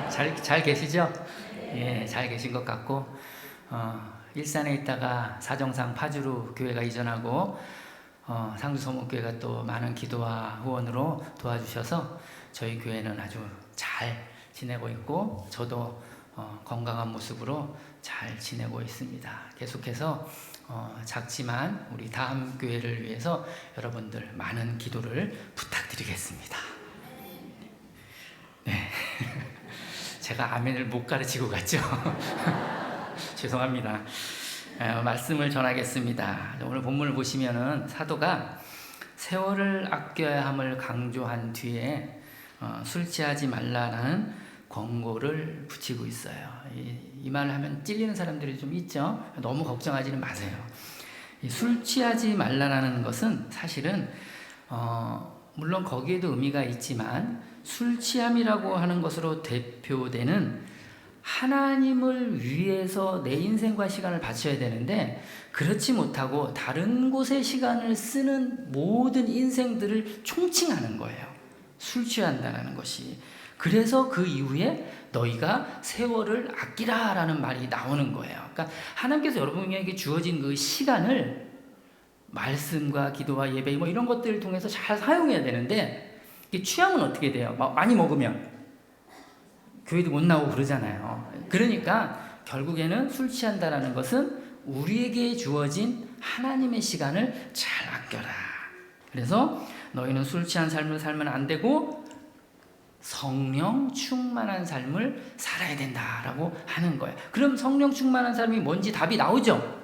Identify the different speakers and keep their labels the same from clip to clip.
Speaker 1: 잘 계시죠? 예, 잘 계신 것 같고, 일산에 있다가 사정상 파주로 교회가 이전하고, 상주 소목교회가 또 많은 기도와 후원으로 도와주셔서 저희 교회는 아주 잘 지내고 있고, 저도 건강한 모습으로 잘 지내고 있습니다. 계속해서 작지만 우리 다음 교회를 위해서 여러분들 많은 기도를 부탁드리겠습니다. 네. 제가 아멘을 못 가르치고 갔죠. 죄송합니다. 말씀을 전하겠습니다. 오늘 본문을 보시면은 사도가 세월을 아껴야 함을 강조한 뒤에 술 취하지 말라라는 권고를 붙이고 있어요. 이 말을 하면 찔리는 사람들이 좀 있죠. 너무 걱정하지는 마세요. 술 취하지 말라라는 것은 사실은 물론 거기에도 의미가 있지만 술 취함이라고 하는 것으로 대표되는 하나님을 위해서 내 인생과 시간을 바쳐야 되는데 그렇지 못하고 다른 곳에 시간을 쓰는 모든 인생들을 총칭하는 거예요. 술 취한다는 것이. 그래서 그 이후에 너희가 세월을 아끼라 라는 말이 나오는 거예요. 그러니까 하나님께서 여러분에게 주어진 그 시간을 말씀과 기도와 예배 뭐 이런 것들을 통해서 잘 사용해야 되는데 취하면 어떻게 돼요? 많이 먹으면 교회도 못 나오고 그러잖아요. 그러니까 결국에는 술 취한다라는 것은 우리에게 주어진 하나님의 시간을 잘 아껴라. 그래서 너희는 술 취한 삶을 살면 안 되고 성령 충만한 삶을 살아야 된다라고 하는 거예요. 그럼 성령 충만한 삶이 뭔지 답이 나오죠?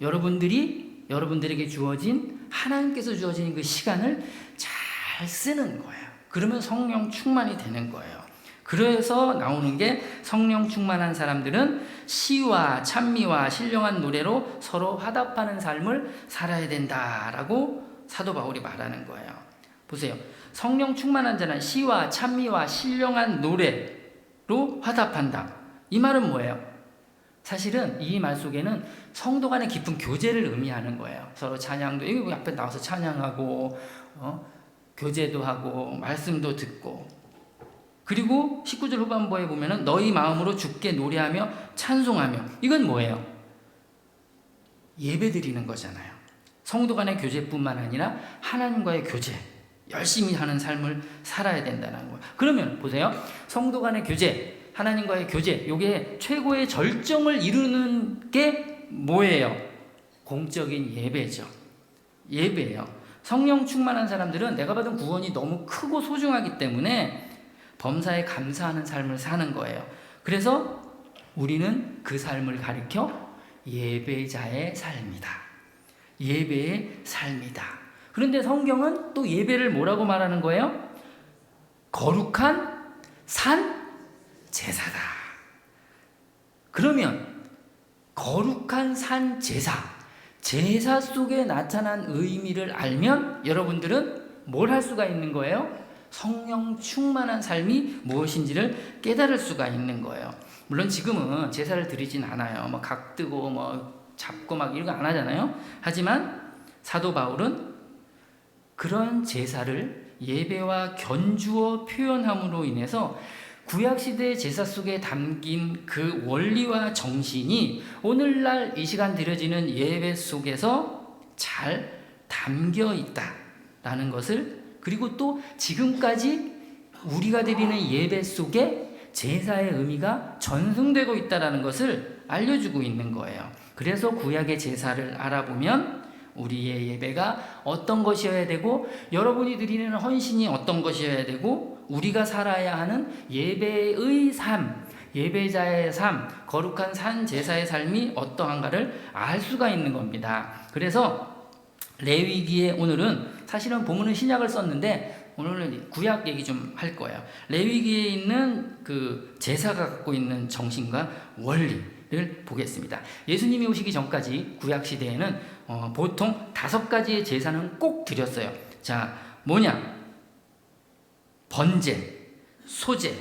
Speaker 1: 여러분들에게 주어진 하나님께서 주어진 그 시간을 잘 쓰는 거예요. 그러면 성령 충만이 되는 거예요. 그래서 나오는 게 성령 충만한 사람들은 시와 찬미와 신령한 노래로 서로 화답하는 삶을 살아야 된다라고 사도 바울이 말하는 거예요. 보세요. 성령 충만한 자는 시와 찬미와 신령한 노래로 화답한다. 이 말은 뭐예요? 사실은 이 말 속에는 성도 간의 깊은 교제를 의미하는 거예요. 서로 찬양도 여기 앞에 나와서 찬양하고 교제도 하고 말씀도 듣고 그리고 19절 후반부에 보면은 너희 마음으로 주께 노래하며 찬송하며 이건 뭐예요? 예배 드리는 거잖아요. 성도 간의 교제뿐만 아니라 하나님과의 교제 열심히 하는 삶을 살아야 된다는 거예요. 그러면 보세요. 성도 간의 교제 하나님과의 교제 이게 최고의 절정을 이루는 게 뭐예요? 공적인 예배죠. 예배예요. 성령 충만한 사람들은 내가 받은 구원이 너무 크고 소중하기 때문에 범사에 감사하는 삶을 사는 거예요. 그래서 우리는 그 삶을 가리켜 예배자의 삶이다. 예배의 삶이다. 그런데 성경은 또 예배를 뭐라고 말하는 거예요? 거룩한 산 제사다. 그러면 거룩한 산 제사 속에 나타난 의미를 알면 여러분들은 뭘 할 수가 있는 거예요? 성령 충만한 삶이 무엇인지를 깨달을 수가 있는 거예요. 물론 지금은 제사를 드리진 않아요. 각 뜨고 잡고 이런 거 안 하잖아요. 하지만 사도 바울은 그런 제사를 예배와 견주어 표현함으로 인해서 구약시대의 제사 속에 담긴 그 원리와 정신이 오늘날 이 시간 드려지는 예배 속에서 잘 담겨 있다라는 것을 그리고 또 지금까지 우리가 드리는 예배 속에 제사의 의미가 전승되고 있다는 것을 알려주고 있는 거예요. 그래서 구약의 제사를 알아보면 우리의 예배가 어떤 것이어야 되고 여러분이 드리는 헌신이 어떤 것이어야 되고 우리가 살아야 하는 예배의 삶, 예배자의 삶, 거룩한 산 제사의 삶이 어떠한가를 알 수가 있는 겁니다. 그래서 레위기에 오늘은 사실은 본문은 신약을 썼는데 오늘은 구약 얘기 좀 할 거예요. 레위기에 있는 그 제사가 갖고 있는 정신과 원리를 보겠습니다. 예수님이 오시기 전까지 구약 시대에는 보통 5가지의 제사는 꼭 드렸어요. 자, 뭐냐? 번제, 소제,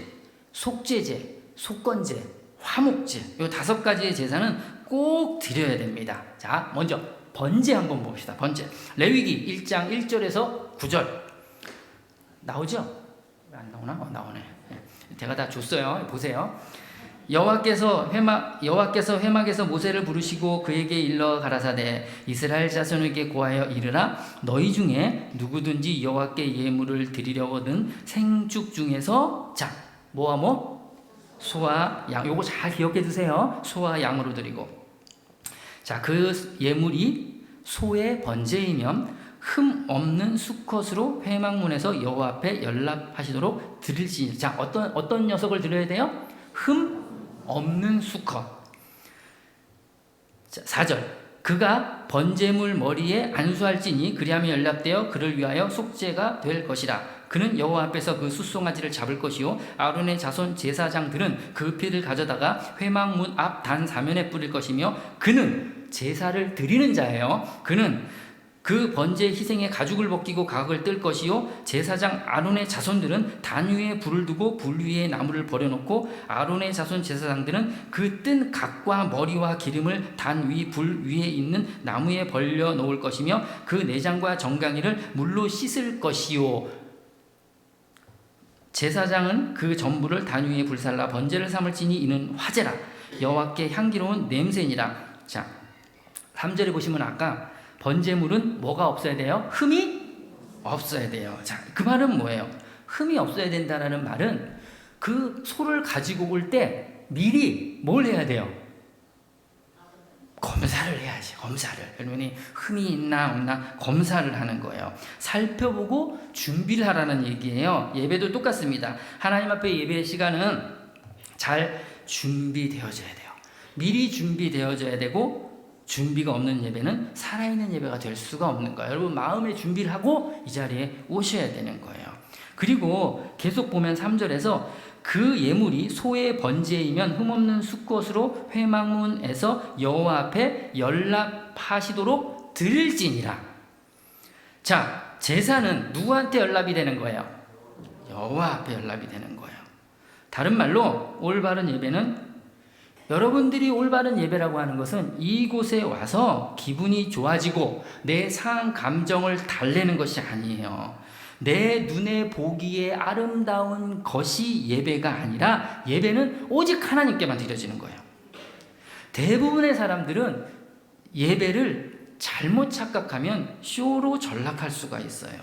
Speaker 1: 속죄제, 속건제, 화목제 이 5가지의 제사는 꼭 드려야 됩니다. 자, 먼저 번제 한번 봅시다. 번제. 레위기 1장 1절에서 9절 나오죠? 안 나오나? 나오네. 제가 다 줬어요. 보세요. 여호와께서 회막에서 모세를 부르시고 그에게 일러 가라사대 이스라엘 자손에게 고하여 이르라 너희 중에 누구든지 여호와께 예물을 드리려거든 생축 중에서 자 뭐와 뭐 소와 양 요거 잘 기억해 두세요. 소와 양으로 드리고 자 그 예물이 소의 번제이면 흠 없는 수컷으로 회막문에서 여호와 앞에 연락하시도록 드릴지니 자 어떤 녀석을 드려야 돼요? 흠 없는 수컷. 자, 4절 그가 번제물 머리에 안수할지니 그리하면 연락되어 그를 위하여 속죄가 될 것이라. 그는 여호와 앞에서 그 숫송아지를 잡을 것이요 아론의 자손 제사장들은 그 피를 가져다가 회막문 앞 단 사면에 뿌릴 것이며 그는 제사를 드리는 자예요. 그는 그 번제 희생의 가죽을 벗기고 가각을 뜰 것이요 제사장 아론의 자손들은 단 위에 불을 두고 불 위에 나무를 버려놓고 아론의 자손 제사장들은 그 뜬 각과 머리와 기름을 단 위 불 위에 있는 나무에 벌려 놓을 것이며 그 내장과 정강이를 물로 씻을 것이요 제사장은 그 전부를 단 위에 불살라 번제를 삼을지니 이는 화제라 여호와께 향기로운 냄새니라. 자 3절에 보시면 아까 번제물은 뭐가 없어야 돼요? 흠이 없어야 돼요. 자, 그 말은 뭐예요? 흠이 없어야 된다는 말은 그 소를 가지고 올 때 미리 뭘 해야 돼요? 검사를 해야지. 검사를. 그러면 흠이 있나 없나 검사를 하는 거예요. 살펴보고 준비를 하라는 얘기예요. 예배도 똑같습니다. 하나님 앞에 예배 시간은 잘 준비되어져야 돼요. 미리 준비되어져야 되고 준비가 없는 예배는 살아있는 예배가 될 수가 없는 거예요. 여러분 마음의 준비를 하고 이 자리에 오셔야 되는 거예요. 그리고 계속 보면 3절에서 그 예물이 소의 번제이면 흠없는 수컷으로 회막문에서 여호와 앞에 연락하시도록 드릴지니라. 자 제사는 누구한테 연락이 되는 거예요? 여호와 앞에 연락이 되는 거예요. 다른 말로 올바른 예배는 여러분들이 올바른 예배라고 하는 것은 이곳에 와서 기분이 좋아지고 내 상한 감정을 달래는 것이 아니에요. 내 눈에 보기에 아름다운 것이 예배가 아니라 예배는 오직 하나님께만 드려지는 거예요. 대부분의 사람들은 예배를 잘못 착각하면 쇼로 전락할 수가 있어요.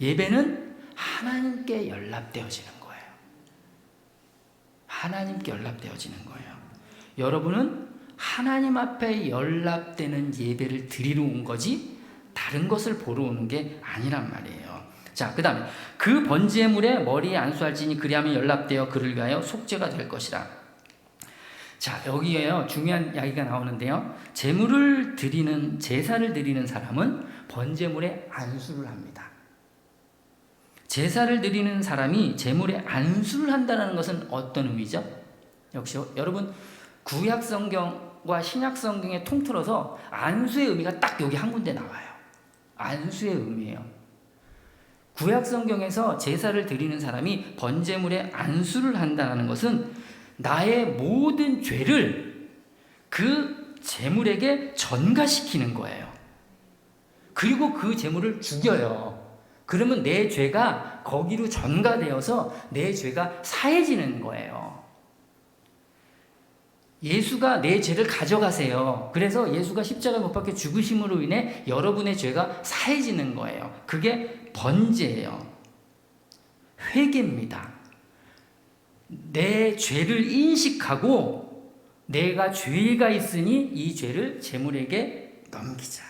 Speaker 1: 예배는 하나님께 연락되어지는 거예요. 하나님께 연락되어지는 거예요. 여러분은 하나님 앞에 연락되는 예배를 드리러 온 거지 다른 것을 보러 오는 게 아니란 말이에요. 자, 그 다음에 그 번제물에 머리에 안수할지니 그리하면 연락되어 그를 위하여 속죄가 될 것이라. 자, 여기에요 중요한 이야기가 나오는데요. 제사를 드리는 사람은 번제물에 안수를 합니다. 제사를 드리는 사람이 제물에 안수를 한다는 것은 어떤 의미죠? 역시 여러분 구약 성경과 신약 성경에 통틀어서 안수의 의미가 딱 여기 한 군데 나와요. 안수의 의미예요. 구약 성경에서 제사를 드리는 사람이 번제물에 안수를 한다는 것은 나의 모든 죄를 그 제물에게 전가시키는 거예요. 그리고 그 제물을 죽여요. 그러면 내 죄가 거기로 전가되어서 내 죄가 사해지는 거예요. 예수가 내 죄를 가져가세요. 그래서 예수가 십자가에 못 박혀 죽으심으로 인해 여러분의 죄가 사해지는 거예요. 그게 번제예요. 회개입니다. 내 죄를 인식하고 내가 죄가 있으니 이 죄를 제물에게 넘기자.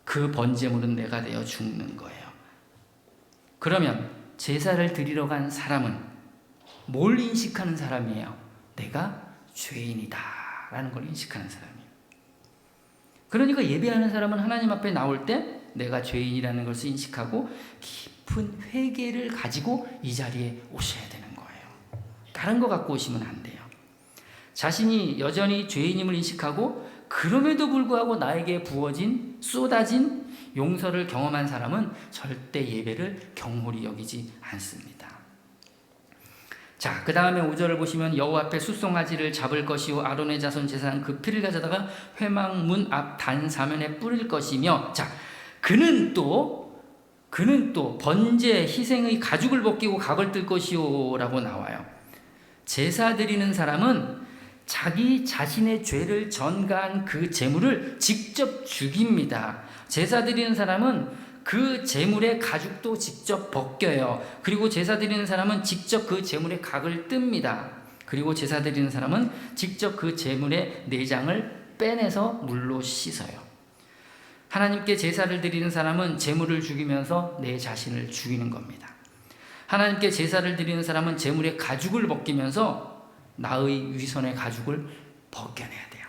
Speaker 1: 그 번제물은 내가 되어 죽는 거예요. 그러면 제사를 드리러 간 사람은 뭘 인식하는 사람이에요? 내가 죄인이다 라는 걸 인식하는 사람이에요. 그러니까 예배하는 사람은 하나님 앞에 나올 때 내가 죄인이라는 것을 인식하고 깊은 회개를 가지고 이 자리에 오셔야 되는 거예요. 다른 거 갖고 오시면 안 돼요. 자신이 여전히 죄인임을 인식하고 그럼에도 불구하고 나에게 부어진 쏟아진 용서를 경험한 사람은 절대 예배를 경홀히 여기지 않습니다. 자, 그 다음에 5절을 보시면 여호와 앞에 숫송아지를 잡을 것이요 아론의 자손 제사장 그 피를 가져다가 회막문 앞 단 사면에 뿌릴 것이며 자, 그는 또 그는 또 번제 희생의 가죽을 벗기고 각을 뜰 것이요 라고 나와요. 제사 드리는 사람은 자기 자신의 죄를 전가한 그 제물을 직접 죽입니다. 제사 드리는 사람은 그 제물의 가죽도 직접 벗겨요. 그리고 제사 드리는 사람은 직접 그 제물의 각을 뜹니다. 그리고 제사 드리는 사람은 직접 그 제물의 내장을 빼내서 물로 씻어요. 하나님께 제사를 드리는 사람은 제물을 죽이면서 내 자신을 죽이는 겁니다. 하나님께 제사를 드리는 사람은 제물의 가죽을 벗기면서 나의 위선의 가죽을 벗겨내야 돼요.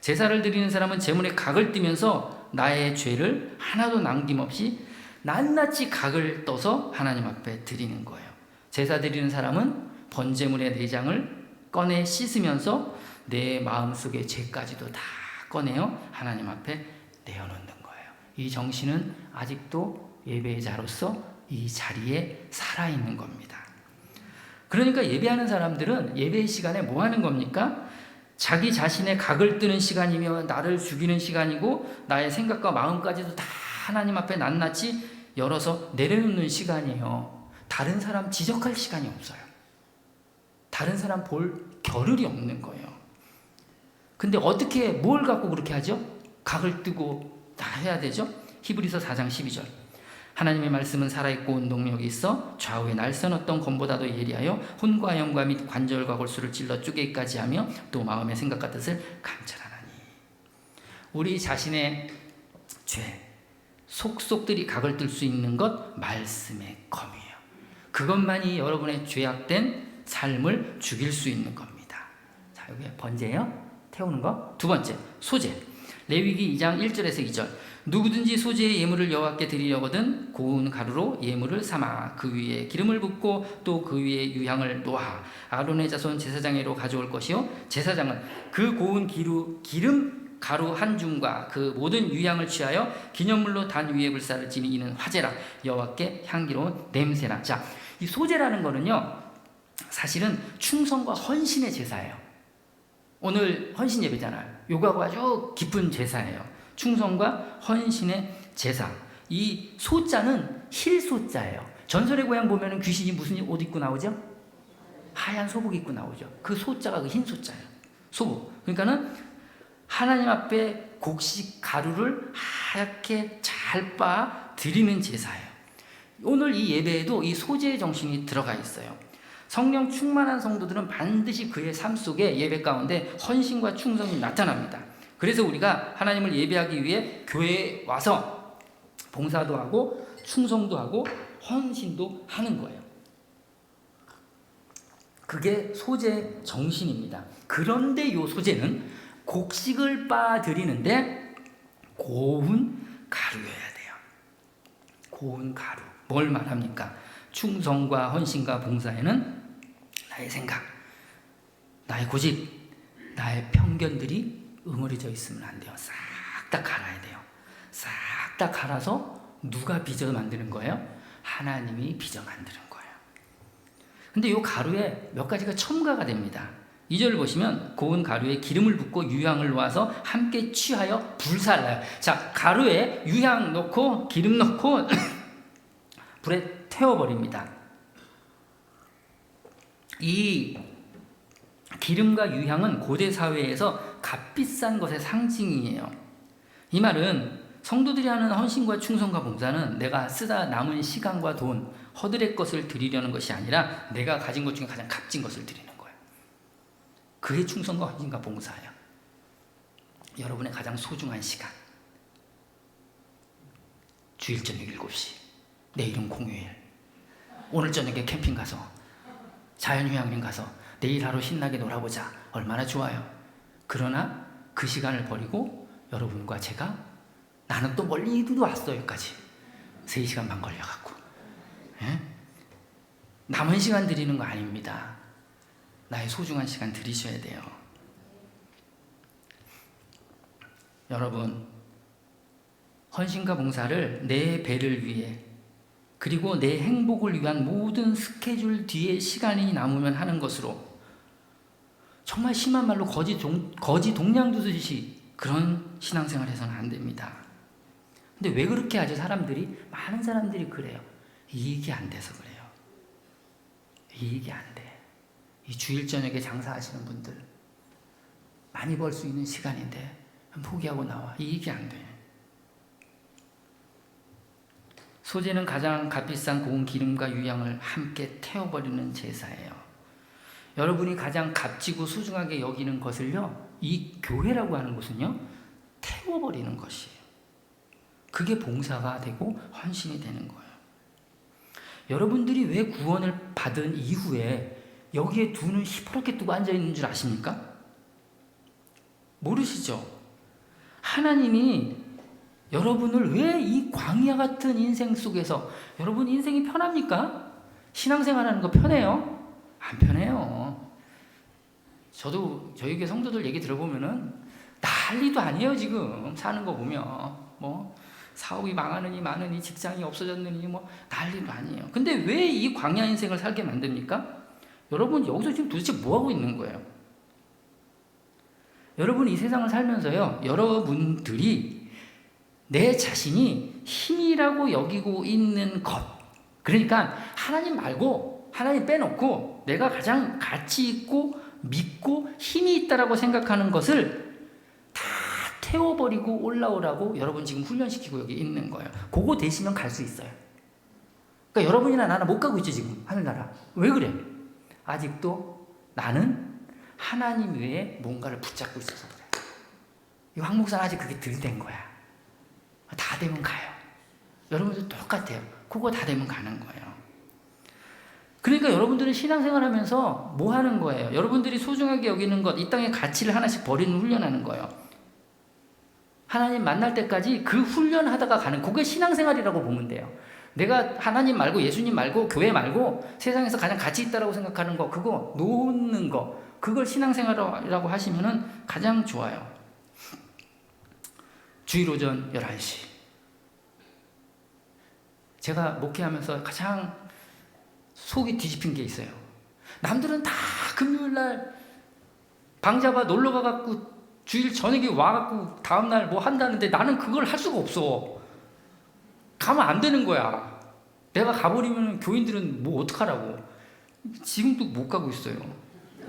Speaker 1: 제사를 드리는 사람은 제물의 각을 띠면서 나의 죄를 하나도 남김없이 낱낱이 각을 떠서 하나님 앞에 드리는 거예요. 제사 드리는 사람은 번제물의 내장을 꺼내 씻으면서 내 마음속의 죄까지도 다 꺼내어 하나님 앞에 내어놓는 거예요. 이 정신은 아직도 예배자로서 이 자리에 살아있는 겁니다. 그러니까 예배하는 사람들은 예배 시간에 뭐 하는 겁니까? 자기 자신의 각을 뜨는 시간이며 나를 죽이는 시간이고 나의 생각과 마음까지도 다 하나님 앞에 낱낱이 열어서 내려놓는 시간이에요. 다른 사람 지적할 시간이 없어요. 다른 사람 볼 겨를이 없는 거예요. 근데 어떻게 뭘 갖고 그렇게 하죠? 각을 뜨고 다 해야 되죠? 히브리서 4장 12절. 하나님의 말씀은 살아있고 운동력이 있어 좌우에 날선 검보다도 예리하여 혼과 영과 및 관절과 골수를 찔러 쪼개기까지 하며 또 마음의 생각과 뜻을 감찰하나니. 우리 자신의 죄, 속속들이 각을 뜰 수 있는 것 말씀의 검이에요. 그것만이 여러분의 죄악된 삶을 죽일 수 있는 겁니다. 자, 여기 번제예요. 태우는 거. 두 번째, 소제. 레위기 2장 1절에서 2절. 누구든지 소제의 예물을 여호와께 드리려거든 고운 가루로 예물을 삼아 그 위에 기름을 붓고 또 그 위에 유향을 놓아 아론의 자손 제사장에로 가져올 것이요 제사장은 그 고운 기름 가루 한 줌과 그 모든 유향을 취하여 기념물로 단 위에 불사를 지니 이는 화제라 여호와께 향기로운 냄새라. 자, 이 소제라는 거는요 사실은 충성과 헌신의 제사예요. 오늘 헌신 예배잖아요. 요거하고 아주 깊은 제사예요. 충성과 헌신의 제사. 이 소자는 힐소자예요. 전설의 고향 보면은 귀신이 무슨 옷 입고 나오죠? 하얀 소복 입고 나오죠. 그 소자가 그 흰 소자예요. 소복. 그러니까는 하나님 앞에 곡식 가루를 하얗게 잘 빻아 드리는 제사예요. 오늘 이 예배에도 이 소제의 정신이 들어가 있어요. 성령 충만한 성도들은 반드시 그의 삶 속에 예배 가운데 헌신과 충성이 나타납니다. 그래서 우리가 하나님을 예배하기 위해 교회에 와서 봉사도 하고 충성도 하고 헌신도 하는 거예요. 그게 소제 정신입니다. 그런데 이 소제는 곡식을 빻아 드리는데 고운 가루여야 돼요. 고운 가루. 뭘 말합니까? 충성과 헌신과 봉사에는 나의 생각, 나의 고집, 나의 편견들이 응어리져 있으면 안 돼요. 싹 다 갈아야 돼요. 싹 다 갈아서 누가 빚어 만드는 거예요? 하나님이 빚어 만드는 거예요. 근데 이 가루에 몇 가지가 첨가가 됩니다. 2절을 보시면 고운 가루에 기름을 붓고 유향을 놓아서 함께 취하여 불살라요. 자, 가루에 유향 넣고 기름 넣고 불에 태워버립니다. 이 기름과 유향은 고대 사회에서 값비싼 것의 상징이에요. 이 말은 성도들이 하는 헌신과 충성과 봉사는 내가 쓰다 남은 시간과 돈, 허들의 것을 드리려는 것이 아니라 내가 가진 것 중에 가장 값진 것을 드리는 거예요. 그게 충성과 헌신과 봉사예요. 여러분의 가장 소중한 시간. 주일 저녁 7시, 내일은 공휴일, 오늘 저녁에 캠핑 가서 자연휴양림 가서 내일 하루 신나게 놀아보자. 얼마나 좋아요. 그러나 그 시간을 버리고 여러분과 제가 나는 또 멀리도 왔어 여기까지 3시간 반 걸려갖고 남은 시간 드리는 거 아닙니다. 나의 소중한 시간 드리셔야 돼요. 여러분, 헌신과 봉사를 내 배를 위해 그리고 내 행복을 위한 모든 스케줄 뒤에 시간이 남으면 하는 것으로 정말 심한 말로 거지 동냥두듯이 그런 신앙생활 해서는 안 됩니다. 근데 왜 그렇게 하죠? 많은 사람들이 그래요. 이익이 안 돼서 그래요. 이익이 안 돼. 이 주일 저녁에 장사하시는 분들 많이 벌 수 있는 시간인데 포기하고 나와. 이익이 안 돼. 소재는 가장 값비싼 고운 기름과 유향을 함께 태워버리는 제사예요. 여러분이 가장 값지고 소중하게 여기는 것을요, 이 교회라고 하는 것은요, 태워버리는 것이에요. 그게 봉사가 되고 헌신이 되는 거예요. 여러분들이 왜 구원을 받은 이후에 여기에 두 눈 시퍼렇게 뜨고 앉아있는 줄 아십니까? 모르시죠? 하나님이 여러분을 왜 이 광야 같은 인생 속에서, 여러분 인생이 편합니까? 신앙생활 하는 거 편해요? 안 편해요. 저도 저희 교회 성도들 얘기 들어보면은 난리도 아니에요. 지금 사는 거 보면 뭐 사업이 망하느니 마느니 직장이 없어졌느니 뭐 난리도 아니에요. 근데 왜 이 광야 인생을 살게 만듭니까? 여러분 여기서 지금 도대체 뭐 하고 있는 거예요? 여러분 이 세상을 살면서요, 여러분들이 내 자신이 힘이라고 여기고 있는 것, 그러니까 하나님 말고 하나님 빼놓고 내가 가장 가치 있고 믿고 힘이 있다라고 생각하는 것을 다 태워버리고 올라오라고 여러분 지금 훈련시키고 여기 있는 거예요. 그거 되시면 갈 수 있어요. 그러니까 여러분이나 나나 못 가고 있죠 지금 하늘나라. 왜 그래? 아직도 나는 하나님 외에 뭔가를 붙잡고 있어서 그래. 이 황 목사는 아직 그게 덜 된 거야. 다 되면 가요. 여러분도 똑같아요. 그거 다 되면 가는 거예요. 그러니까 여러분들은 신앙생활 하면서 뭐 하는 거예요? 여러분들이 소중하게 여기는 것, 이 땅의 가치를 하나씩 버리는 훈련하는 거예요. 하나님 만날 때까지 그 훈련하다가 가는, 그게 신앙생활이라고 보면 돼요. 내가 하나님 말고 예수님 말고 교회 말고 세상에서 가장 가치 있다고 생각하는 거, 그거 놓는 거, 그걸 신앙생활이라고 하시면은 가장 좋아요. 주일 오전 11시. 제가 목회하면서 가장 속이 뒤집힌 게 있어요. 남들은 다 금요일날 방잡아 놀러 가갖고 주일 저녁에 와갖고 다음날 뭐 한다는데 나는 그걸 할 수가 없어. 가면 안 되는 거야. 내가 가버리면 교인들은 뭐 어떡하라고. 지금도 못 가고 있어요.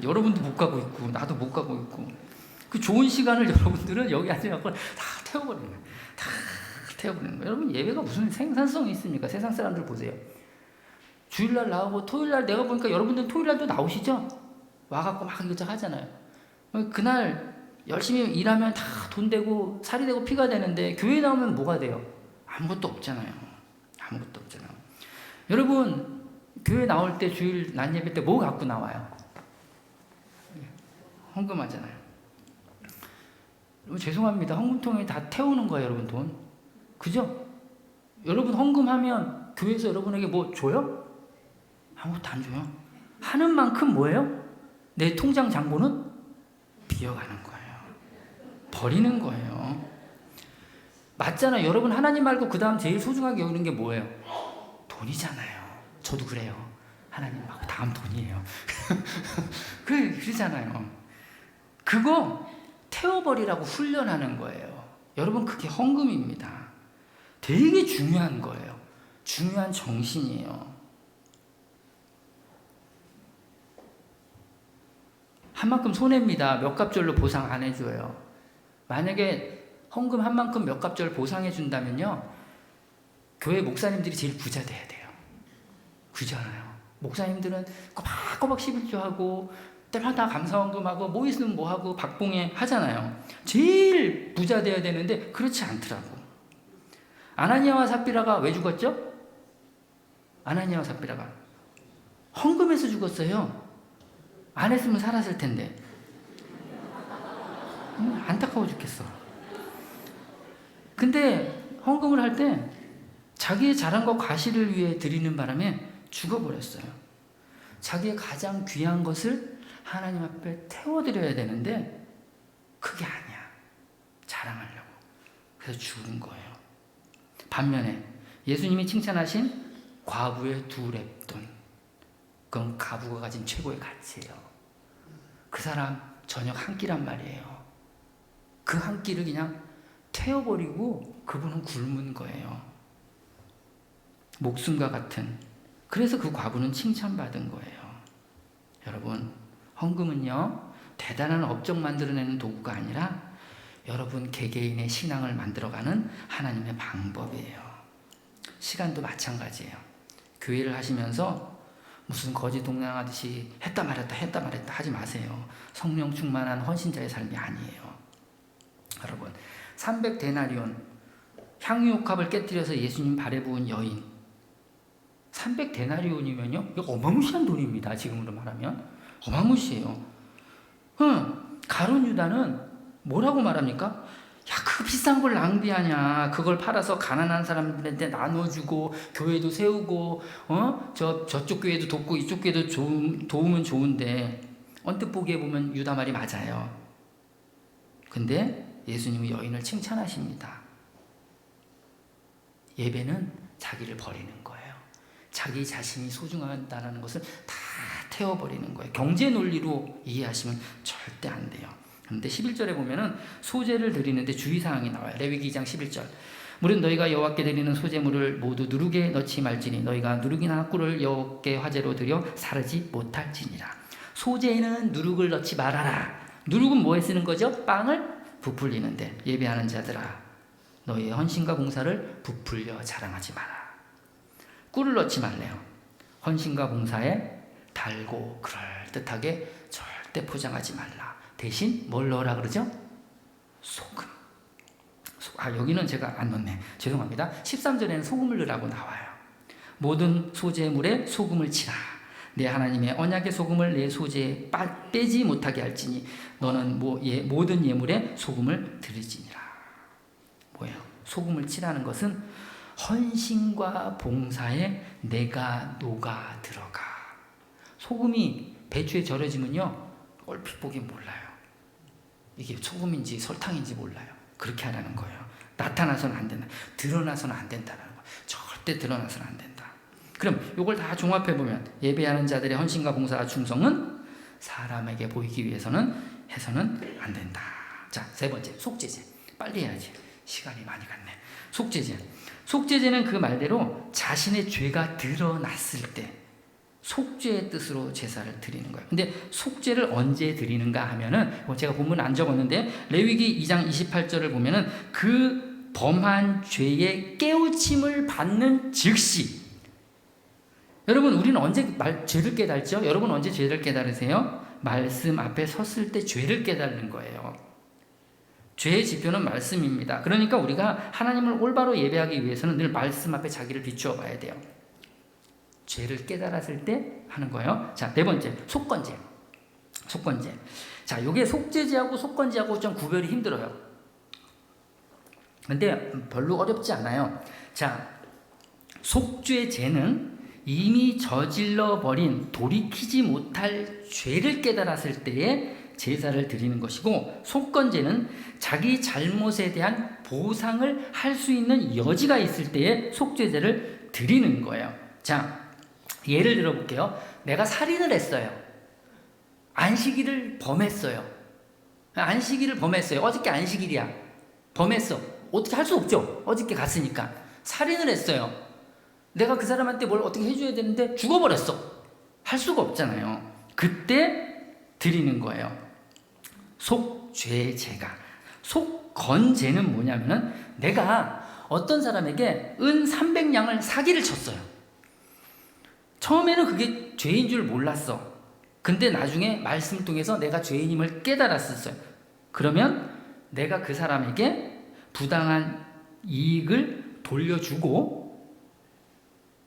Speaker 1: 여러분도 못 가고 있고 나도 못 가고 있고. 그 좋은 시간을 여러분들은 여기 앉아갖고 다 태워버리는 거예요. 다 태워버리는 거예요. 여러분 예배가 무슨 생산성이 있습니까? 세상 사람들 보세요. 주일날 나오고 토요일날 내가 보니까 여러분들은 토요일날도 나오시죠? 와갖고 막 이것저것 하잖아요. 그날 열심히 일하면 다 돈 되고 살이 되고 피가 되는데 교회 나오면 뭐가 돼요? 아무것도 없잖아요. 아무것도 없잖아요. 여러분 교회 나올 때 주일 낮 예배 때 뭐 갖고 나와요? 헌금하잖아요. 여러분 죄송합니다. 헌금통에 다 태우는 거예요. 여러분 돈. 그죠? 여러분 헌금하면 교회에서 여러분에게 뭐 줘요? 아무것도 안 줘요. 하는 만큼 뭐예요? 내 통장 잔고는 비어가는 거예요. 버리는 거예요. 맞잖아요. 여러분 하나님 말고 그 다음 제일 소중하게 여기는 게 뭐예요? 돈이잖아요. 저도 그래요. 하나님 말고 다음 돈이에요. 그러잖아요. 그거 태워버리라고 훈련하는 거예요. 여러분 그게 헌금입니다. 되게 중요한 거예요. 중요한 정신이에요. 한 만큼 손해입니다. 몇 갑절로 보상 안 해줘요. 만약에 헌금 한 만큼 몇 갑절 보상해 준다면요, 교회 목사님들이 제일 부자 돼야 돼요. 그잖아요. 목사님들은 꼬박꼬박 11조 하고 때마다 감사헌금하고 뭐 있으면 뭐 하고 박봉에 하잖아요. 제일 부자 돼야 되는데 그렇지 않더라고. 아나니아와 삽비라가 왜 죽었죠? 아나니아와 삽비라가 헌금해서 죽었어요. 안 했으면 살았을 텐데. 안타까워 죽겠어. 근데 헌금을 할 때 자기의 자랑과 과시를 위해 드리는 바람에 죽어버렸어요. 자기의 가장 귀한 것을 하나님 앞에 태워드려야 되는데 그게 아니야. 자랑하려고. 그래서 죽은 거예요. 반면에 예수님이 칭찬하신 과부의 2렙돈, 그건 과부가 가진 최고의 가치예요. 그 사람 저녁 한 끼란 말이에요. 그 한 끼를 그냥 태워버리고 그분은 굶은 거예요. 목숨과 같은. 그래서 그 과부는 칭찬받은 거예요. 여러분, 헌금은요, 대단한 업적 만들어내는 도구가 아니라 여러분 개개인의 신앙을 만들어가는 하나님의 방법이에요. 시간도 마찬가지예요. 교회를 하시면서 무슨 거지 동냥하듯이 했다 말했다 하지 마세요. 성령 충만한 헌신자의 삶이 아니에요. 여러분, 300데나리온 향유옥합을 깨뜨려서 예수님 발에 부은 여인, 300데나리온이면요, 이거 어마무시한 돈입니다. 지금으로 말하면 어마무시해요. 가룟 유다는 뭐라고 말합니까? 야, 그 비싼 걸 낭비하냐? 그걸 팔아서 가난한 사람들한테 나눠주고 교회도 세우고 저쪽 교회도 돕고 이쪽 교회도 도우면 좋은데, 언뜻 보기에 보면 유다 말이 맞아요. 근데 예수님은 여인을 칭찬하십니다. 예배는 자기를 버리는 거예요. 자기 자신이 소중하다는 것을 다 태워버리는 거예요. 경제 논리로 이해하시면 절대 안 돼요. 그런데 11절에 보면은 소제를 드리는데 주의사항이 나와요. 레위기 2장 11절. 무릇 너희가 여호와께 드리는 소제물을 모두 누룩에 넣지 말지니 너희가 누룩이나 꿀을 여호와께 화제로 드려 사르지 못할지니라. 소제에는 누룩을 넣지 말아라. 누룩은 뭐에 쓰는 거죠? 빵을 부풀리는데. 예배하는 자들아, 너희의 헌신과 봉사를 부풀려 자랑하지 마라. 꿀을 넣지 말래요. 헌신과 봉사에 달고 그럴듯하게 절대 포장하지 말라. 대신 뭘 넣으라 그러죠? 소금. 여기는 제가 안 넣네. 죄송합니다. 13절에는 소금을 넣으라고 나와요. 모든 소제물에 소금을 치라. 내 하나님의 언약의 소금을 내 소제에 빼지 못하게 할지니 너는 모든 예물에 소금을 드리지니라. 뭐예요? 소금을 치라는 것은 헌신과 봉사에 내가 녹아 들어가. 소금이 배추에 절여지면요, 얼핏 보긴 몰라요. 이게 소금인지 설탕인지 몰라요. 그렇게 하라는 거예요. 나타나서는 안 된다. 드러나서는 안 된다는 거예요. 절대 드러나서는 안 된다. 그럼 이걸 다 종합해보면 예배하는 자들의 헌신과 봉사와 충성은 사람에게 보이기 위해서는 해서는 안 된다. 자, 세 번째, 속죄제. 빨리 해야지. 시간이 많이 갔네. 속죄제. 속죄제는 그 말대로 자신의 죄가 드러났을 때 속죄의 뜻으로 제사를 드리는 거예요. 근데 속죄를 언제 드리는가 하면은, 제가 본문 안 적었는데 레위기 2장 28절을 보면은 그 범한 죄의 깨우침을 받는 즉시. 여러분, 우리는 언제 죄를 깨달죠? 여러분 언제 죄를 깨달으세요? 말씀 앞에 섰을 때 죄를 깨닫는 거예요. 죄의 지표는 말씀입니다. 그러니까 우리가 하나님을 올바로 예배하기 위해서는 늘 말씀 앞에 자기를 비추어 봐야 돼요. 죄를 깨달았을 때 하는 거예요. 자, 네 번째, 속건제. 속건제. 자, 요게 속죄제하고 속건제하고 좀 구별이 힘들어요. 근데 별로 어렵지 않아요. 자, 속죄제는 이미 저질러 버린 돌이키지 못할 죄를 깨달았을 때에 제사를 드리는 것이고, 속건제는 자기 잘못에 대한 보상을 할 수 있는 여지가 있을 때에 속죄제를 드리는 거예요. 자, 예를 들어 볼게요. 내가 살인을 했어요. 안식일을 범했어요. 어저께 안식일이야. 범했어. 어떻게 할 수 없죠. 어저께 갔으니까. 살인을 했어요. 내가 그 사람한테 뭘 어떻게 해줘야 되는데 죽어버렸어. 할 수가 없잖아요. 그때 드리는 거예요. 속죄제가. 속건제는 뭐냐면은 내가 어떤 사람에게 은 300냥을 사기를 쳤어요. 처음에는 그게 죄인 줄 몰랐어. 근데 나중에 말씀을 통해서 내가 죄인임을 깨달았었어요. 그러면 내가 그 사람에게 부당한 이익을 돌려주고,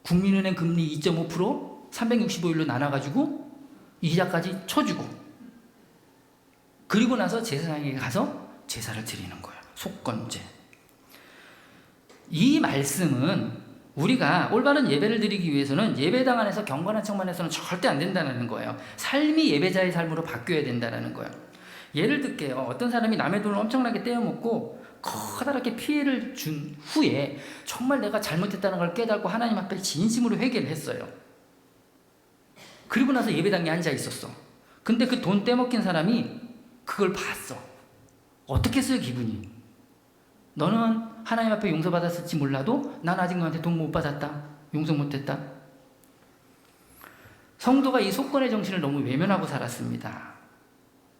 Speaker 1: 국민은행 금리 2.5% 365일로 나눠가지고 이자까지 쳐주고, 그리고 나서 제사장에게 가서 제사를 드리는 거예요. 속건제. 이 말씀은 우리가 올바른 예배를 드리기 위해서는 예배당 안에서 경건한 척만 해서는 절대 안 된다는 거예요. 삶이 예배자의 삶으로 바뀌어야 된다는 거예요. 예를 들게요. 어떤 사람이 남의 돈을 엄청나게 떼어먹고 커다랗게 피해를 준 후에 정말 내가 잘못했다는 걸 깨닫고 하나님 앞에 진심으로 회개를 했어요. 그리고 나서 예배당에 앉아 있었어. 근데 그 돈 떼먹힌 사람이 그걸 봤어. 어떻겠어요, 기분이? 너는 하나님 앞에 용서받았을지 몰라도 난 아직 너한테 돈 못 받았다. 용서 못했다. 성도가 이 속건의 정신을 너무 외면하고 살았습니다.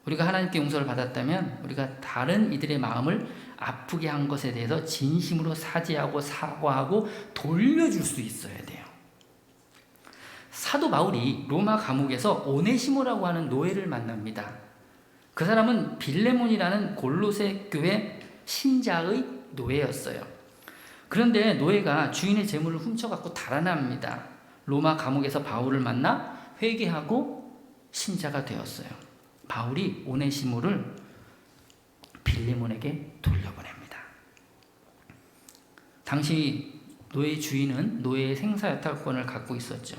Speaker 1: 우리가 하나님께 용서를 받았다면 우리가 다른 이들의 마음을 아프게 한 것에 대해서 진심으로 사죄하고 사과하고 돌려줄 수 있어야 돼요. 사도 바울이 로마 감옥에서 오네시모라고 하는 노예를 만납니다. 그 사람은 빌레몬이라는 골로새 교회 신자의 노예였어요. 그런데 노예가 주인의 재물을 훔쳐갖고 달아납니다. 로마 감옥에서 바울을 만나 회개하고 신자가 되었어요. 바울이 오네시모를 빌레몬에게 돌려보냅니다. 당시 노예 주인은 노예의 생사여탈권을 갖고 있었죠.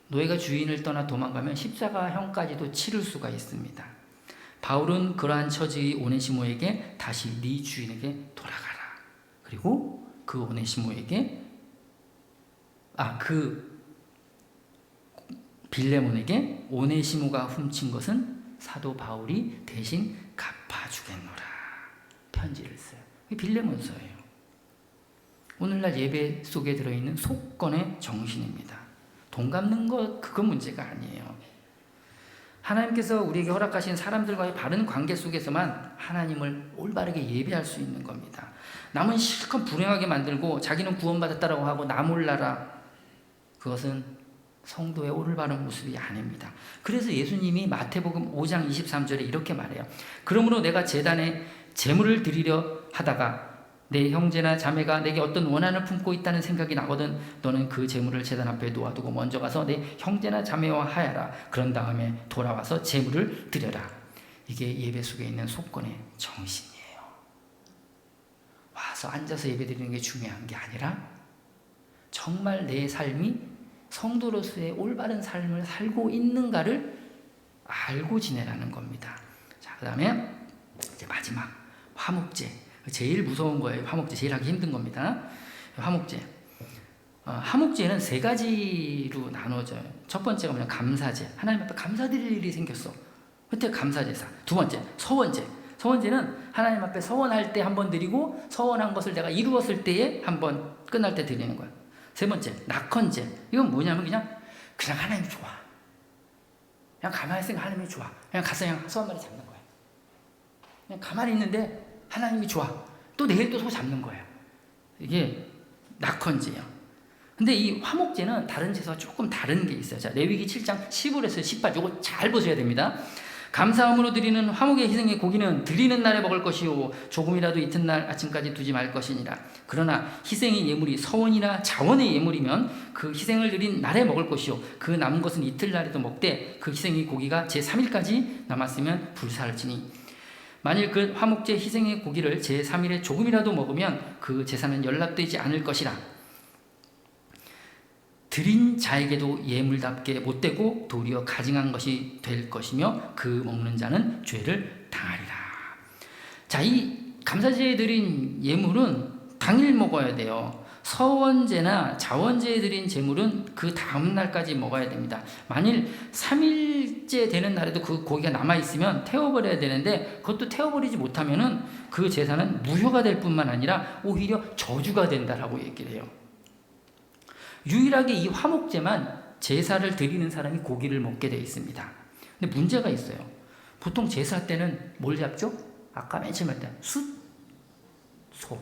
Speaker 1: 노예가 주인을 떠나 도망가면 십자가형까지도 치를 수가 있습니다. 바울은 그러한 처지의 오네시모에게 다시 네 주인에게 돌아가라. 그리고 그 오네시모에게 그 빌레몬에게 오네시모가 훔친 것은 사도 바울이 대신 갚아주겠노라 편지를 써요. 빌레몬서예요. 오늘날 예배 속에 들어있는 속건의 정신입니다. 돈 갚는 것 그건 문제가 아니에요. 하나님께서 우리에게 허락하신 사람들과의 바른 관계 속에서만 하나님을 올바르게 예배할 수 있는 겁니다. 남은 실컷 불행하게 만들고 자기는 구원받았다라고 하고 나 몰라라, 그것은 성도의 올바른 모습이 아닙니다. 그래서 예수님이 마태복음 5장 23절에 이렇게 말해요. 그러므로 내가 제단에 제물을 드리려 하다가 내 형제나 자매가 내게 어떤 원한을 품고 있다는 생각이 나거든 너는 그 제물을 제단 앞에 놓아두고 먼저 가서 내 형제나 자매와 하야라. 그런 다음에 돌아와서 제물을 드려라. 이게 예배 속에 있는 속건의 정신이에요. 와서 앉아서 예배 드리는 게 중요한 게 아니라 정말 내 삶이 성도로서의 올바른 삶을 살고 있는가를 알고 지내라는 겁니다. 자, 그 다음에 이제 마지막 화목제. 제일 무서운 거예요. 화목제 제일 하기 힘든 겁니다. 화목제. 화목제는 세 가지로 나눠져요. 첫 번째가 뭐냐, 감사제. 하나님 앞에 감사드릴 일이 생겼어. 그때 감사제사. 두 번째 서원제. 서원제는 하나님 앞에 서원할 때 한 번 드리고 서원한 것을 내가 이루었을 때에 한 번 끝날 때 드리는 거예요. 세 번째 낙헌제. 이건 뭐냐면 그냥 하나님이 좋아. 그냥 가만히 있으니까 하나님이 좋아. 그냥 가서 그냥 소 한 마리 잡는 거예요. 그냥 가만히 있는데 하나님이 좋아. 또 내일 또 소 잡는 거예요. 이게 낙헌제예요. 근데 이 화목제는 다른 제사와 조금 다른 게 있어요. 자, 레위기 7장 15에서 18. 이거 잘 보셔야 됩니다. 감사함으로 드리는 화목의 희생의 고기는 드리는 날에 먹을 것이요 조금이라도 이튿날 아침까지 두지 말 것이니라. 그러나 희생의 예물이 서원이나 자원의 예물이면 그 희생을 드린 날에 먹을 것이요 그 남은 것은 이틀날에도 먹되 그 희생의 고기가 제3일까지 남았으면 불사를지니 만일 그 화목제 희생의 고기를 제3일에 조금이라도 먹으면 그 제사는 연락되지 않을 것이라. 드린 자에게도 예물답게 못되고 도리어 가증한 것이 될 것이며 그 먹는 자는 죄를 당하리라. 자, 이 감사제에 드린 예물은 당일 먹어야 돼요. 서원제나 자원제에 드린 제물은 그 다음 날까지 먹어야 됩니다. 만일 3일째 되는 날에도 그 고기가 남아있으면 태워버려야 되는데 그것도 태워버리지 못하면은 그 제사는 무효가 될 뿐만 아니라 오히려 저주가 된다라고 얘기를 해요. 유일하게 이 화목제만 제사를 드리는 사람이 고기를 먹게 되어 있습니다. 근데 문제가 있어요. 보통 제사 때는 뭘 잡죠? 아까 맨 처음 할 때 숫, 소.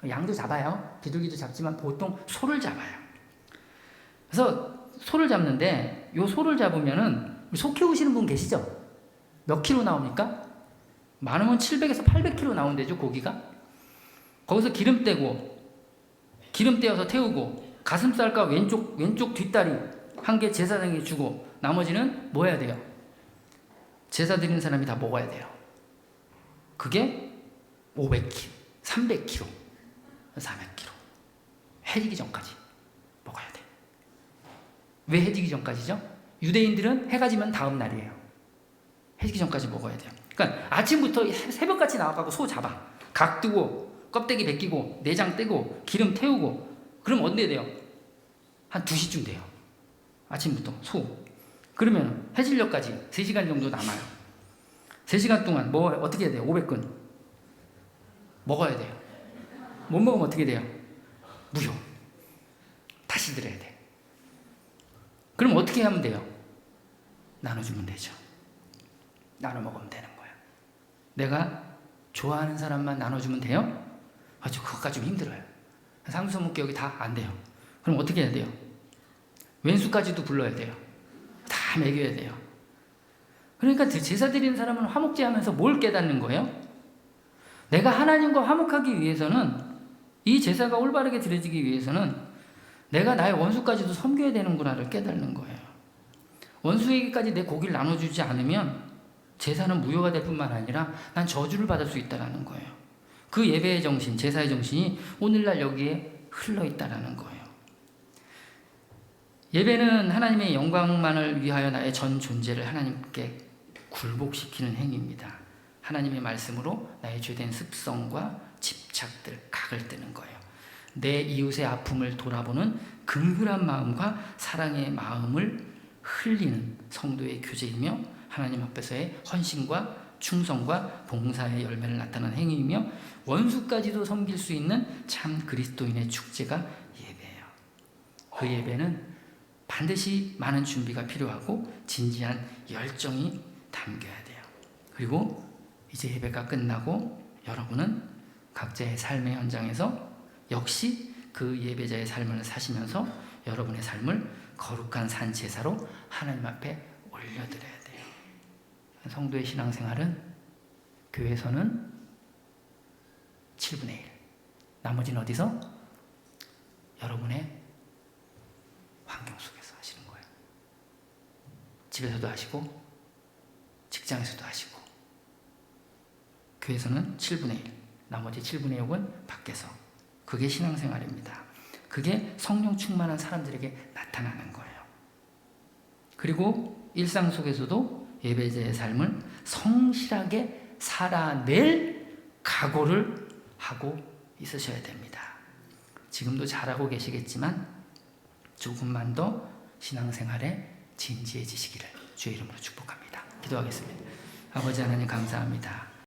Speaker 1: 양도 잡아요. 비둘기도 잡지만 보통 소를 잡아요. 그래서 소를 잡는데 요 소를 잡으면은 소 키우시는 분 계시죠? 몇 킬로 나옵니까? 많으면 700에서 800킬로 나온대죠, 고기가. 거기서 기름 떼어서 태우고 가슴살과 왼쪽 뒷다리 한 개 제사장에게 주고 나머지는 뭐 해야 돼요? 제사 드리는 사람이 다 먹어야 돼요. 그게 500kg, 300kg, 400kg. 해지기 전까지 먹어야 돼. 왜 해지기 전까지죠? 유대인들은 해가 지면 다음 날이에요. 해지기 전까지 먹어야 돼요. 그러니까 아침부터 새벽같이 나와가고 소 잡아. 각 뜨고 껍데기 벗기고 내장 떼고 기름 태우고 그럼 언제 돼요? 한 2시쯤 돼요. 아침부터 소. 그러면 해질녘까지 3시간 정도 남아요. 3시간 동안 뭐 어떻게 해야 돼요? 500근. 먹어야 돼요. 못 먹으면 어떻게 돼요? 무효. 다시 드려야 돼. 그럼 어떻게 하면 돼요? 나눠주면 되죠. 나눠 먹으면 되는 거예요. 내가 좋아하는 사람만 나눠주면 돼요? 아주 그것까지 좀 힘들어요. 상수목기 여기 다 안 돼요. 그럼 어떻게 해야 돼요? 왼수까지도 불러야 돼요. 다 먹여야 돼요. 그러니까 제사 드리는 사람은 화목제 하면서 뭘 깨닫는 거예요? 내가 하나님과 화목하기 위해서는, 이 제사가 올바르게 드려지기 위해서는 내가 나의 원수까지도 섬겨야 되는구나를 깨닫는 거예요. 원수에게까지 내 고기를 나눠주지 않으면 제사는 무효가 될 뿐만 아니라 난 저주를 받을 수 있다는 거예요. 그 예배의 정신, 제사의 정신이 오늘날 여기에 흘러있다는 거예요. 예배는 하나님의 영광만을 위하여 나의 전 존재를 하나님께 굴복시키는 행위입니다. 하나님의 말씀으로 나의 죄된 습성과 집착들, 각을 뜨는 거예요. 내 이웃의 아픔을 돌아보는 긍휼한 마음과 사랑의 마음을 흘리는 성도의 교제이며 하나님 앞에서의 헌신과 충성과 봉사의 열매를 나타내는 행위이며 원수까지도 섬길 수 있는 참 그리스도인의 축제가 예배예요. 그 예배는 반드시 많은 준비가 필요하고 진지한 열정이 담겨야 돼요. 그리고 이제 예배가 끝나고 여러분은 각자의 삶의 현장에서 역시 그 예배자의 삶을 사시면서 여러분의 삶을 거룩한 산 제사로 하나님 앞에 올려드려야 돼요. 성도의 신앙생활은 교회에서는 7분의 1, 나머지는 어디서? 여러분의 환경 속에서 하시는 거예요. 집에서도 하시고 직장에서도 하시고. 교회에서는 7분의 1, 나머지 7분의 6은 밖에서. 그게 신앙생활입니다. 그게 성령 충만한 사람들에게 나타나는 거예요. 그리고 일상 속에서도 예배자의 삶을 성실하게 살아낼 각오를 하고 있으셔야 됩니다. 지금도 잘하고 계시겠지만 조금만 더 신앙생활에 진지해지시기를 주의 이름으로 축복합니다. 기도하겠습니다. 아버지 하나님 감사합니다.